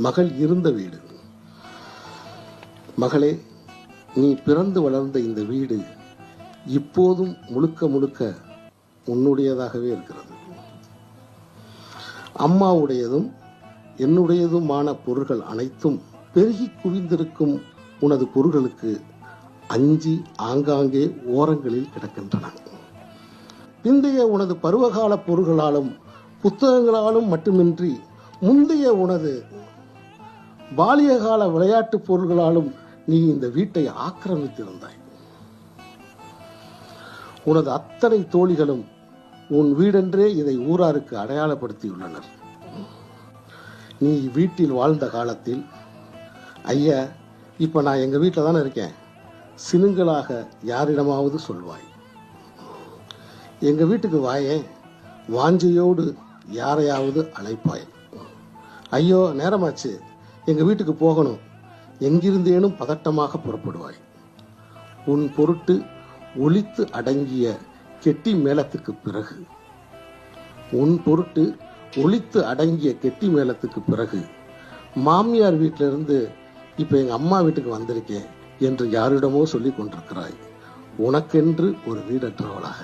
மகள் இருந்த வீடு. மகளே, நீ பிறந்து வளர்ந்த இந்த வீடு இப்போதும் முழுக்க முழுக்க உன்னுடையதாகவே இருக்கிறது. அம்மாவுடையதும் என்னுடையதுமான பொருள்கள் அனைத்தும் பெருகி குவிந்திருக்கும் உனது பொருள்களுக்கு அஞ்சி ஆங்காங்கே ஓரங்களில் கிடக்கின்றன. பிந்தைய உனது பருவகால பொருள்களாலும் புத்தகங்களாலும் மட்டுமின்றி முந்தைய உனது பாலியகால விளையாட்டு பொருள்களாலும் நீ இந்த வீட்டை ஆக்கிரமித்திருந்தாய். உனது அத்தனை தோழிகளும் உன் வீடென்றே இதை ஊராருக்கு அடையாளப்படுத்தியுள்ளனர். நீ வீட்டில் வாழ்ந்த காலத்தில், ஐயா இப்ப நான் எங்க வீட்டில் தானே இருக்கேன், சினுங்களாக யாரிடமாவது சொல்வாய். எங்க வீட்டுக்கு வாயே, வாஞ்சையோடு யாரையாவது அழைப்பாய். ஐயோ நேரமாச்சு, எங்க வீட்டுக்கு போகணும், எங்கிருந்தேனும் பதட்டமாக புறப்படுவாய். உன் பொருட்டு ஒலித்து அடங்கிய கெட்டி மேளத்துக்கு பிறகு மாமியார் வீட்டிலிருந்து இப்ப எங்க அம்மா வீட்டுக்கு வந்திருக்கேன் என்று யாரிடமோ சொல்லிக் கொண்டிருக்கிறாய், உனக்கென்று ஒரு வீடற்றவளாக.